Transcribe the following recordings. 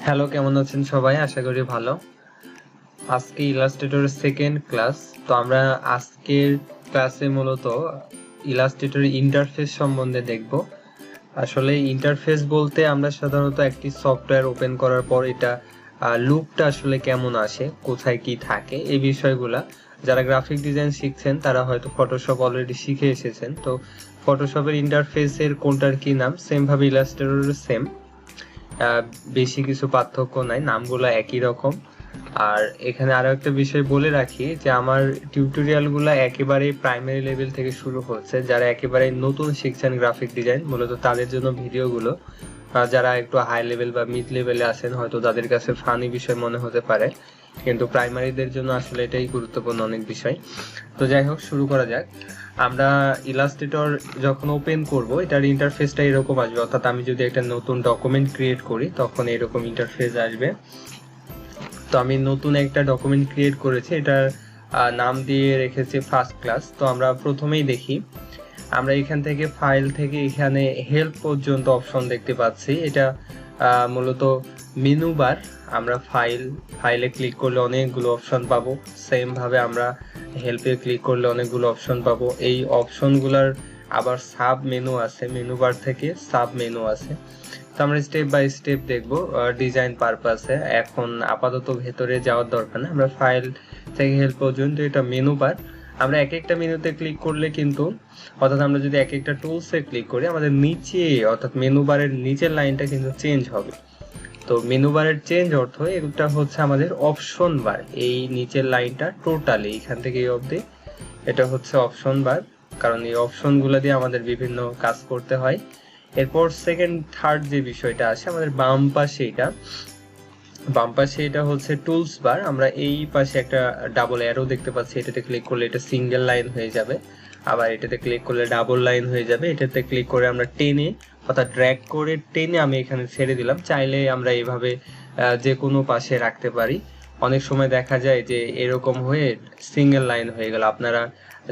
Hello, কেমন আছেন সবাই? আশা করি ভালো। আজকে ইলাস্ট্রেটরের সেকেন্ড ক্লাস। তো আমরা আজকের ক্লাসে মূলত ইলাস্ট্রেটরের ইন্টারফেস সম্বন্ধে দেখব। আসলে ইন্টারফেস বলতে আমরা সাধারণত একটি সফটওয়্যার ওপেন করার পর এটা লুকটা আসলে কেমন আসে, কোথায় কি থাকে, এই বিষয়গুলা যারা গ্রাফিক ডিজাইন শিখছেন তারা হয়তো ফটোশপ অলরেডি শিখে এসেছেন। তো ফটোশপের ইন্টারফেসের কোনটার কি নাম, সেম ভাবে ইলাস্ট্রেটরের সেম, বেশি কিছু পার্থক্য নাই, নামগুলো একই রকম। আর এখানে আরো একটা বিষয় বলে রাখি যে আমার টিউটোরিয়ালগুলো একেবারে প্রাইমারি লেভেল থেকে শুরু হচ্ছে। যারা একেবারে নতুন শিখছেন গ্রাফিক ডিজাইন, মূলত তাদের জন্য ভিডিওগুলো। যারা একটু হাই লেভেল বা মিড লেভেলে আছেন হয়তো তাদের কাছে ফানি বিষয় মনে হতে পারে, কিন্তু প্রাইমারিদের জন্য আসলে এটাই গুরুত্বপূর্ণ অনেক বিষয়। তো যাই হোক, শুরু করা যাক। আমরা ইলাস্ট্রেটর যখন ওপেন করব এটার ইন্টারফেসটা এরকম আসবে, অর্থাৎ আমি যদি একটা নতুন ডকুমেন্ট ক্রিয়েট করি তখন এরকম ইন্টারফেস আসবে। তো আমি নতুন একটা ডকুমেন্ট ক্রিয়েট করেছি, এটার নাম দিয়ে রেখেছি ফার্স্ট ক্লাস। তো আমরা প্রথমেই দেখি, আমরা এখান থেকে ফাইল থেকে এখানে হেল্প পর্যন্ত অপশন দেখতে পাচ্ছি। এটা মূলত মেনু বার। আমরা ফাইলে ক্লিক করলে অনেকগুলো অপশন পাবো, সেম ভাবে আমরা হেল্পে ক্লিক করলে অনেকগুলো অপশন পাবো। এই অপশনগুলোর আবার সাব মেনু আছে, মেনু বার থেকে সাব মেনু আছে। তো আমরা স্টেপ বাই স্টেপ দেখবো ডিজাইন পারপাসে। এখন আপাতত ভেতরে যাওয়ার দরকার না, আমরা ফাইল থেকে হেল্প পর্যন্ত এটা মেনু বার। আমরা এক একটা মেনুতে ক্লিক করলে কিন্তু, অর্থাৎ আমরা যদি এক একটা টুলসে ক্লিক করি আমাদের নিচে, অর্থাৎ মেনু বারের নিচের লাইনটা কিন্তু চেঞ্জ হবে। তো মেনু বারের চেঞ্জ অর্থ এটা হচ্ছে আমাদের অপশন বার। এই নিচের লাইনটা টোটালি এখান থেকে এই অবধি এটা হচ্ছে অপশন বার, কারণ এই অপশনগুলো দিয়ে আমাদের বিভিন্ন কাজ করতে হয়। এরপর সেকেন্ড থার্ড যে বিষয়টা আসে আমাদের বাম পাশে এটা হচ্ছে টুলস বার। আমরা এই পাশে একটা ডাবল অ্যারো দেখতে পাচ্ছি, এটাতে ক্লিক করলে এটা সিঙ্গেল লাইন হয়ে যাবে, আবার এটাতে ক্লিক করলে ডাবল লাইন হয়ে যাবে। এটাতে ক্লিক করে আমরা টেনে, অর্থাৎ ড্র্যাগ করে টেনে আমি এখানে ছেড়ে দিলাম। চাইলে আমরা এইভাবে যে কোনো পাশে রাখতে পারি। অনেক সময় দেখা যায় যে এরকম হয়ে সিঙ্গেল লাইন হয়ে গেল, আপনারা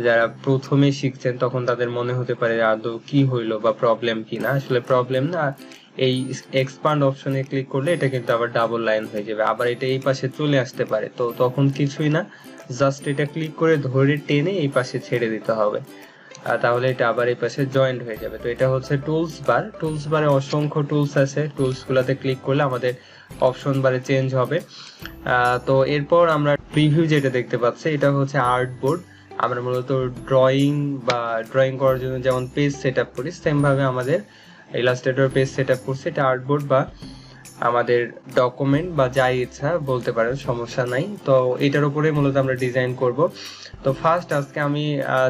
যারা প্রথমে শিখছেন তখন তাদের মনে হতে পারে আদৌ কি হইলো বা প্রবলেম কি না। আসলে প্রবলেম না, এই এক্সপান্ড অপশনে ক্লিক করলে এটা কিন্তু আবার ডাবল লাইন হয়ে যাবে, আবার এটা এই পাশে চলে আসতে পারে। তো তখন কিছুই না, জাস্ট এটা ক্লিক করে ধরে টেনে এই পাশে ছেড়ে দিতে হবে, তাহলে এটা আবার এই পাশে জয়েন্ট হয়ে যাবে। তো এটা হচ্ছে টুলস বার। টুলস বারে অসংখ্য টুলস আছে, টুলস গুলাতে ক্লিক করলে আমাদের অপশন বারে চেঞ্জ হবে। তো এরপর আমরা প্রিভিউ যেটা দেখতে পাচ্ছি এটা হচ্ছে আর্টবোর্ড। আমরা মূলত ড্রয়িং করার জন্য যেমন পেজ সেট আপ করি, সেম ভাবে আমাদের ইলাস্ট্রেটর পেজ সেট আপ করছে। এটা আর্টবোর্ড বা আমাদের ডকুমেন্ট বা যাই ইচ্ছা বলতে পারেন, সমস্যা নাই। তো এটার উপরে মূলত আমরা ডিজাইন করব। তো ফার্স্ট আজকে আমি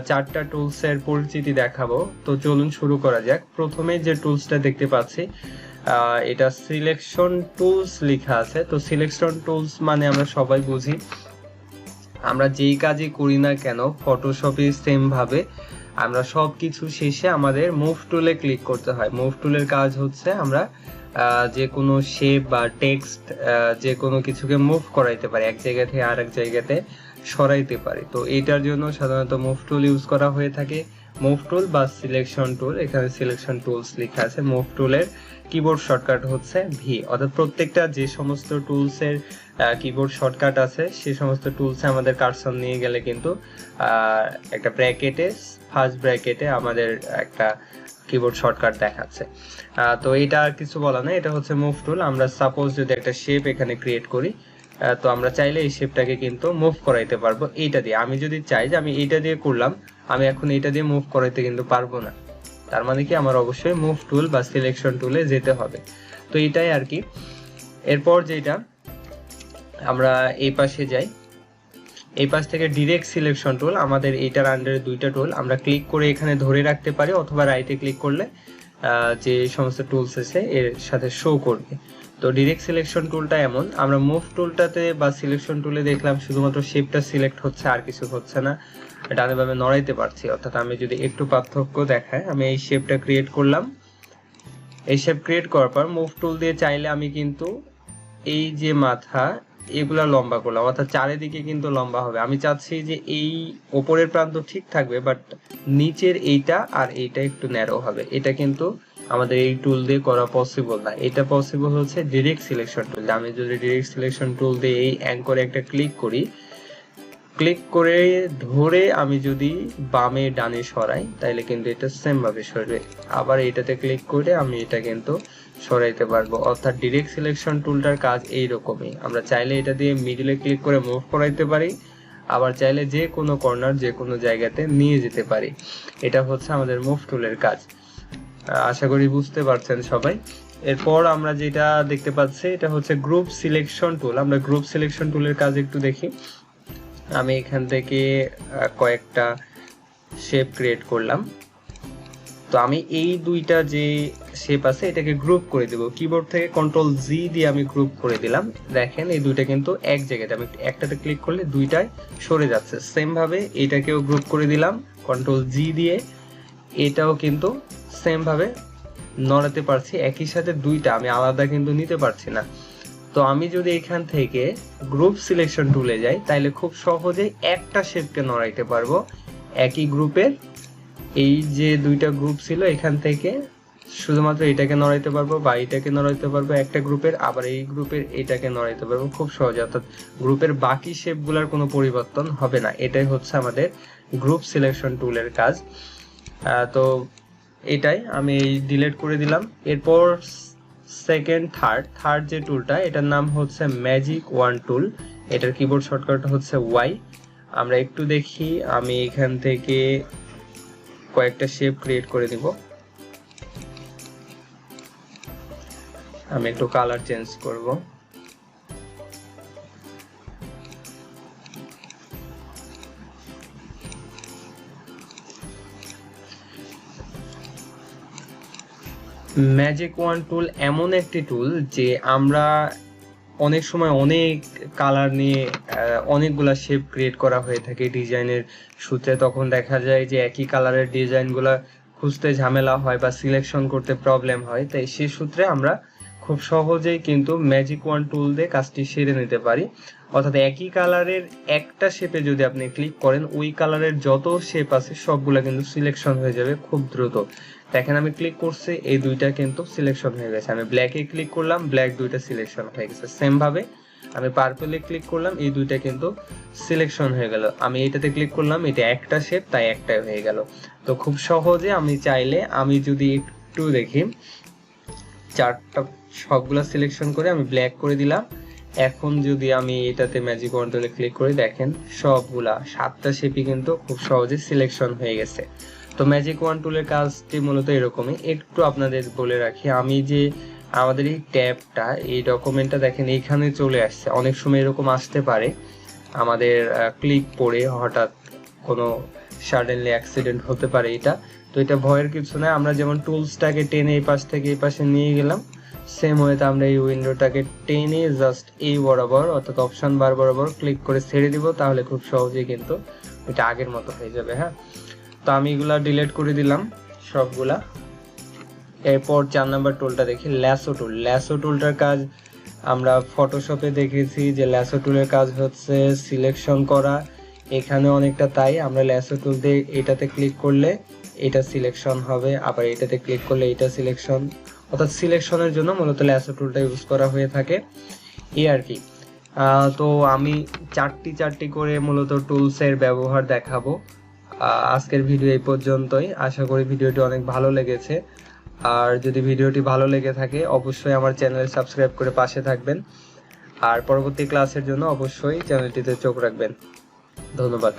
চারটা টুলসের পরিচিতি দেখাবো। তো চলুন শুরু করা যাক। প্রথমে যে টুলসটা দেখতে পাচ্ছি এটা সিলেকশন টুলস লেখা আছে। তো সিলেকশন টুলস মানে আমরা সবাই বুঝি, আমরা যেই কাজই করি না কেন ফটোশপে সেম ভাবে আমরা সবকিছু শেষে আমাদের মুভ টুলে ক্লিক করতে হয়। মুভ টুলের কাজ হচ্ছে আমরা যে কোনো শেপ বা টেক্সট যে কোনো কিছুকে মুভ করাইতে পারি, এক জায়গা থেকে আরেক জায়গাতে সরাইতে পারি। তো এটার জন্য সাধারণত মুভ টুল ইউজ করা হয়ে থাকে, মুভ টুল বা সিলেকশন টুল। এখানে সিলেকশন টুলস লেখা আছে। মুভ টুলের কিবোর্ড শর্টকাট হচ্ছে ভি, অর্থাৎ প্রত্যেকটা যে সমস্ত টুলসের কিবোর্ড শর্টকাট আছে সেই সমস্ত টুলসে আমাদের কার্সর নিয়ে গেলে কিন্তু একটা ব্র্যাকেটে, ফার্স্ট ব্র্যাকেটে আমাদের একটা কিবোর্ড শর্টকাট দেখাচ্ছে। তো এটা আর কিছু বলা নাই, এটা হচ্ছে মুভ টুল। আমরা সাপোজ যদি একটা শেপ এখানে ক্রিয়েট করি, তো আমরা চাইলে এই শেপটাকে কিন্তু মুভ করাইতে পারবো এইটা দিয়ে। আমি যদি চাই যে আমি এইটা দিয়ে করলাম, আমি এখন এইটা দিয়ে মুভ করাইতে কিন্তু পারবো না। তার মানে কি আমার অবশ্যই মুভ টুল বা সিলেকশন টুলে যেতে হবে। তো এটাই আর কি। এরপর যেটা আমরা এই পাশে যাই, এই পাশ থেকে ডিরেক্ট সিলেকশন টুল। আমাদের এইটার আন্ডারে দুইটা টুল, আমরা ক্লিক করে এখানে ধরে রাখতে পারি অথবা রাইটে ক্লিক করলে যে সমস্ত টুলস আছে এর সাথে শো করবে। তো ডিরেক্ট সিলেকশন টুলটা এমন, আমরা মুভ টুলটাতে বা সিলেকশন টুলে দেখলাম শুধুমাত্র শেপটা সিলেক্ট হচ্ছে, আর কিছু হচ্ছে না, ডানে বামে নড়াইতে পারছি। অর্থাৎ আমি যদি একটু পার্থক্য দেখাই, আমি এই শেপটা ক্রিয়েট করলাম, এই শেপ ক্রিয়েট করার পর মুভ টুল দিয়ে চাইলে আমি কিন্তু এই যে মাথা এগুলা লম্বা করলাম, অর্থাৎ চারিদিকে কিন্তু লম্বা হবে। আমি চাচ্ছি যে এই উপরের প্রান্ত ঠিক থাকবে, বাট নিচের এইটা আর এইটা একটু ন্যারো হবে। এটা কিন্তু আমাদের এই টুল দিয়ে করা পসিবল না। এটা পসিবল হচ্ছে ডিরেক্ট সিলেকশন টুল। আমি যদি ডিরেক্ট সিলেকশন টুল দিয়ে এই অ্যাঙ্করে একটা ক্লিক করি, ক্লিক করে ধরে আমি যদি বামে ডানে সরাই তাহলে কিন্তু এটা সেম ভাবে সরবে। আবার এটাতে ক্লিক করে আমি এটা কিন্তু সরাইতে পারবো। অর্থাৎ ডিরেক্ট সিলেকশন টুলটার কাজ এইরকমই। আমরা চাইলে এটা দিয়ে মিডলে ক্লিক করে মুভ করাইতে পারি, আবার চাইলে যে কোনো কর্নার যে কোনো জায়গাতে নিয়ে যেতে পারি। এটা হচ্ছে আমাদের মুভ টুলের কাজ। আশা করি বুঝতে পারছেন সবাই। এরপর আমরা যেটা দেখতে পাচ্ছি এটা হচ্ছে গ্রুপ সিলেকশন টুল। আমরা গ্রুপ সিলেকশন টুলের কাজ একটু দেখি। আমি এখান থেকে কয়েকটা শেপ ক্রিয়েট করলাম। তো আমি এই দুইটা যে শেপ আছে এটাকে গ্রুপ করে দেব। কিবোর্ড থেকে কন্ট্রোল জি দিয়ে আমি গ্রুপ করে দিলাম। দেখেন এই দুইটা কিন্তু এক জায়গাতে, আমি একটাতে ক্লিক করলে দুইটাই সরে যাচ্ছে। সেম ভাবে এটাকেও গ্রুপ করে দিলাম কন্ট্রোল জি দিয়ে, এটাও কিন্তু সেম ভাবে নড়াতে পারছি। একই সাথে দুইটা আমি আলাদা কিন্তু নিতে পারছি না। তো আমি যদি এখান থেকে গ্রুপ সিলেকশন টুলে যাই তাহলে খুব সহজে একটা শেপকে নড়াইতে পারবো। একই গ্রুপের এই যে দুইটা গ্রুপ ছিল এখান থেকে শুধুমাত্র এটাকে নড়াইতে পারবো বা এটাকে নড়াইতে পারবো একটা গ্রুপের, আবার এই গ্রুপের এটাকে নড়াইতে পারবো খুব সহজে। অর্থাৎ গ্রুপের বাকি শেপগুলোর কোনো পরিবর্তন হবে না। এটাই হচ্ছে আমাদের গ্রুপ সিলেকশন টুলের কাজ। তো এটাই আমি ডিলিট করে দিলাম। এরপর সেকেন্ড থার্ড যে টুলটা এটার নাম হচ্ছে ম্যাজিক ওয়ান টুল। এটার কিবোর্ড শর্টকাট হচ্ছে ওয়াই। আমরা একটু দেখি, আমি এখান থেকে কয়েকটা শেপ ক্রিয়েট করে দিব। আমি একটু কালার চেঞ্জ করব। ম্যাজিক ওয়ান টুল এমন একটি টুল যে আমরা অনেক সময় অনেক কালার নিয়ে অনেকগুলা শেপ ক্রিয়েট করা হয়ে থাকে ডিজাইনের সূত্রে। তখন দেখা যায় যে একই কালারের ডিজাইনগুলা খুঁজতে ঝামেলা হয় বা সিলেকশন করতে প্রবলেম হয়। তাই সেই সূত্রে আমরা খুব সহজেই কিন্তু ম্যাজিক ওয়ান টুল দিয়ে কাজটি সেরে নিতে পারি। অর্থাৎ একই কালারের একটা শেপে যদি আপনি ক্লিক করেন ওই কালারের যত শেপ আছে সবগুলা কিন্তু সিলেকশন হয়ে যাবে খুব দ্রুত। দেখেন আমি ক্লিক করছি, এই দুইটা কিন্তু সিলেকশন হয়ে গেছে। আমি ব্ল্যাকে ক্লিক করলাম, ব্ল্যাক দুইটা সিলেকশন হয়ে গেছে। সেম ভাবে আমি পার্পলে ক্লিক করলাম, এই দুইটা কিন্তু সিলেকশন হয়ে গেল। আমি এটাতে ক্লিক করলাম, এটা একটা শেপ তাই একটাই হয়ে গেল। তো খুব সহজে আমি চাইলে আমি যদি একটু দেখি চারটা সবগুলা সিলেকশন করে আমি ব্ল্যাক করে দিলাম। এখন যদি আমি এটাতে ম্যাজিক ওয়ান টুলে ক্লিক করি দেখেন সবগুলা 7টা শেপই কিন্তু খুব সহজে সিলেকশন হয়ে গেছে। তো ম্যাজিক ওয়ান টুলের কাজটি মূলত এরকমই। একটু আপনাদের বলে রাখি, আমি যে আমাদের এই ট্যাবটা এই ডকুমেন্টটা দেখেন এইখানে চলে আসছে। অনেক সময় এরকম আসতে পারে আমাদের ক্লিক পড়ে হঠাৎ কোনো সাডেনলি অ্যাক্সিডেন্ট হতে পারে এটা। তো এটা ভয়ের কিছু না। আমরা যেমন টুলসটাকে টেনে এই পাশ থেকে এই পাশে নিয়ে গেলাম, সেম ওয়েতে আমরা এই উইন্ডোটাকে টেনে জাস্ট এই বরাবর অর্থাৎ অপশন বার বরাবর ক্লিক করে ছেড়ে দিব, তাহলে খুব সহজেই কিন্তু এটা আগের মতো হয়ে যাবে। হ্যাঁ, তো আমি এগুলা ডিলিট করে দিলাম সবগুলা। এরপর 4 নাম্বার টুলটা দেখি, ল্যাসো টুল। ল্যাসো টুলটার কাজ আমরা ফটোশপে দেখেছি যে ল্যাসো টুলের কাজ হচ্ছে সিলেকশন করা, এখানে অনেকটা তাই। আমরা ল্যাসো টুল দিয়ে এটাতে ক্লিক করলে এটা সিলেকশন হবে, আবার এটাতে ক্লিক করলে এটা সিলেকশন। অর্থাৎ সিলেকশনের জন্য মূলত ল্যাসো টুলটা ইউজ করা হয়ে থাকে এই আর কি। তো আমি চারটি করে মূলত টুলসের ব্যবহার দেখাবো। আজকের ভিডিও এই পর্যন্তই। আশা করি ভিডিওটি অনেক ভালো লেগেছে। আর যদি ভিডিওটি ভালো লেগে থাকে অবশ্যই আমার চ্যানেল সাবস্ক্রাইব করে পাশে থাকবেন। আর পরবর্তী ক্লাসের জন্য অবশ্যই চ্যানেলটিতে চোখ রাখবেন। ধন্যবাদ।